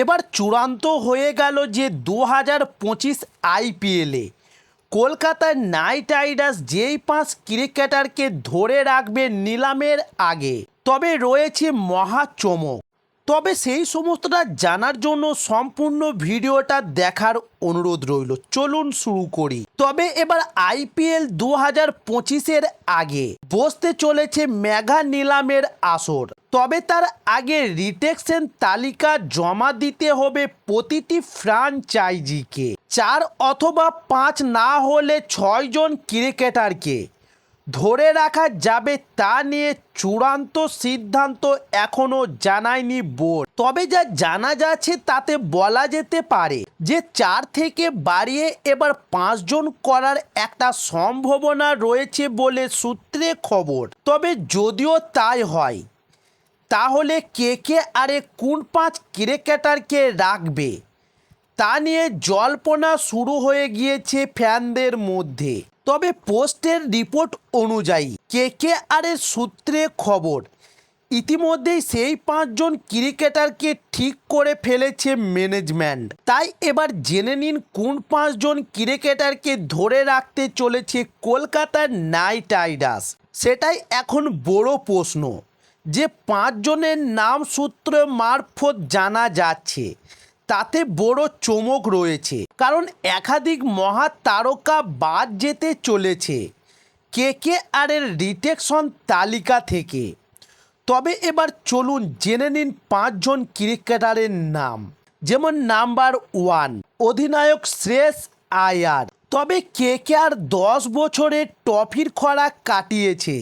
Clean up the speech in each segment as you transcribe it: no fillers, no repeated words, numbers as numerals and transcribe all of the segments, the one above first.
এবার চূড়ান্ত হয়ে গেল যে 2025 আইপিএলে কলকাতার নাইট রাইডার্স যেই 5 ক্রিকেটারকে ধরে রাখবে নিলামের আগে, তবে রয়েছে মহা চমক। তবে সেই সমস্তটা জানার জন্য সম্পূর্ণ ভিডিওটা দেখার অনুরোধ রইল। চলুন শুরু করি। তবে এবার আইপিএল 2025-এর আগে বসতে চলেছে মেগা নিলামের আসর। তবে তার আগে রিটেকশন তালিকা জমা দিতে হবে প্রতিটি ফ্র্যাঞ্চাইজিকে। 4 অথবা 5 না হলে 6 জন ক্রিকেটারকে ধরে রাখা যাবে তা নিয়ে চূড়ান্ত সিদ্ধান্ত এখনও জানায়নি বোর্ড। তবে যা জানা যাচ্ছে তাতে বলা যেতে পারে যে 4 থেকে বাড়িয়ে এবার 5 জন করার একটা সম্ভাবনা রয়েছে বলে সূত্রে খবর। তবে যদিও তাই হয় তাহলে কেকেআরে কোন 5 ক্রিকেটারকে রাখবে তা নিয়ে জল্পনা শুরু হয়ে গিয়েছে ফ্যানদের মধ্যে। তবে পোস্টের রিপোর্ট অনুযায়ী কেকেআরের সূত্রে খবর ইতিমধ্যেই সেই 5 জন ক্রিকেটারকে ঠিক করে ফেলেছে ম্যানেজমেন্ট। তাই এবার জেনে নিন কোন 5 জন ক্রিকেটারকে ধরে রাখতে চলেছে কলকাতার নাইট রাইডার্স। সেটাই এখন বড় প্রশ্ন যে 5 জনের নাম সূত্র মারফত জানা যাচ্ছে, তাতে বড় চমক রয়েছে। কারণ একাধিক মহা তারকা বাদ যেতে চলেছে কেকেআরের রিটেকশন তালিকা থেকে। তবে এবার চলুন জেনে নিন 5 জন ক্রিকেটারের নাম। যেমন নাম্বার 1 অধিনায়ক শ্রেয়স আয়ার। তবে কেকেআর 10 বছরের ট্রফির খরা কাটিয়েছে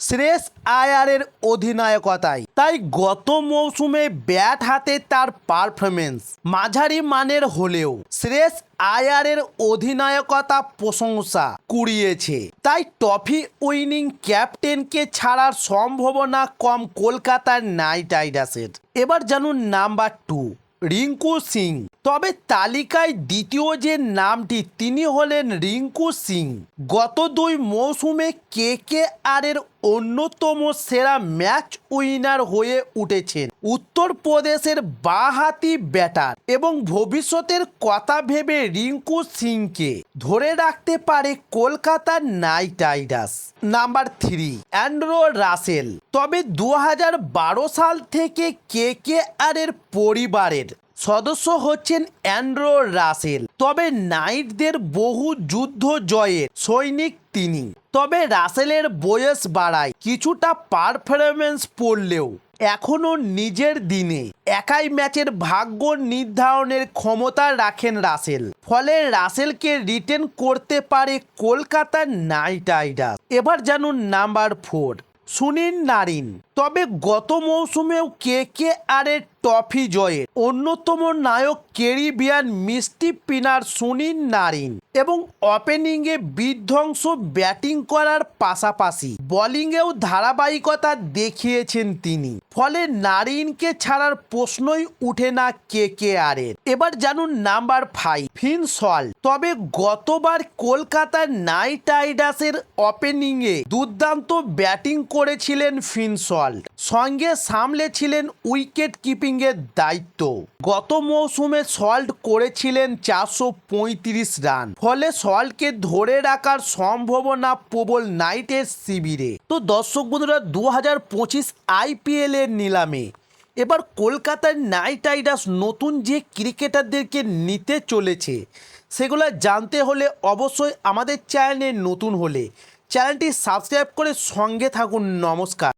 শ্রেয়স আয়ারের অধিনায়কতায়। তাই গত মৌসুমে ব্যাট হাতে তার পারফরমেন্স মাঝারি মানের হলেও শ্রেয়স আয়ারের অধিনায়কতা প্রশংসা কুড়িয়েছে। তাই ট্রফি উইনিং ক্যাপ্টেনকে ছাড়ার সম্ভাবনা কম কলকাতার নাইট রাইডার্সের। এবার জানুন নাম্বার 2 রিঙ্কু সিং। তবে তালিকায় দ্বিতীয় যে নামটি তিনি হলেন রিঙ্কু সিং। গত 2 মৌসুমে কেকেআরের অন্যতম সেরা ম্যাচ উইনার হয়ে উঠেছেন উত্তরপ্রদেশের বাঁহাতি ব্যাটার এবং ভবিষ্যতের কথা ভেবে রিঙ্কু সিংকে ধরে রাখতে পারে কলকাতার night Riders. Number 3 Andrew Rasel. তবে 2012 সাল থেকে কেকেআরের পরিবারের সদস্য হচ্ছেন অ্যান্ড্রু রাসেল। তবে নাইটদের বহু যুদ্ধ জয়ের সৈনিক তিনি। তবে রাসেলের বয়স বাড়ায় কিছুটা পারফরমেন্স পড়লেও এখনও নিজের দিনে একাই ম্যাচের ভাগ্য নির্ধারণের ক্ষমতা রাখেন রাসেল। ফলে রাসেলকে রিটেন করতে পারে কলকাতার নাইট রাইডার্স। এবার জানুন নাম্বার 4 সুনীল নারিন। তবে গত মৌসুমেও কেকেআরের ট্রফি জয়ের অন্যতম নায়ক ক্যারিবিয়ান মিষ্টি স্পিনার সুনীল নারিন এবং ওপেনিংয়ে বিধ্বংস ব্যাটিং করার পাশাপাশি বোলিংয়েও ধারাবাহিকতা দেখিয়েছেন তিনি। ফলে নারিনকে ছাড়ার প্রশ্নই উঠে না কেকেআরের। এবার জানুন নাম্বার 5 ফিন সল্ট। তবে গতবার কলকাতার নাইট রাইডার্সের ওপেনিংয়ে দুর্দান্ত ব্যাটিং করেছিলেন ফিন সল্ট, সঙ্গে সামলেছিলেন উইকেট কিপিংয়ের দায়িত্ব। গত মৌসুমে সল্ট করেছিলেন 435 রান। ফলে সল্টকে ধরে রাখার সম্ভাবনা প্রবল নাইটের শিবিরে। তো দর্শক বন্ধুরা, 2025 আইপিএল এর নিলামে এবার কলকাতার নাইট রাইডার্স নতুন যে ক্রিকেটারদেরকে নিতে চলেছে সেগুলো জানতে হলে অবশ্যই আমাদের চ্যানেলে নতুন হলে চ্যানেলটি সাবস্ক্রাইব করে সঙ্গে থাকুন। নমস্কার।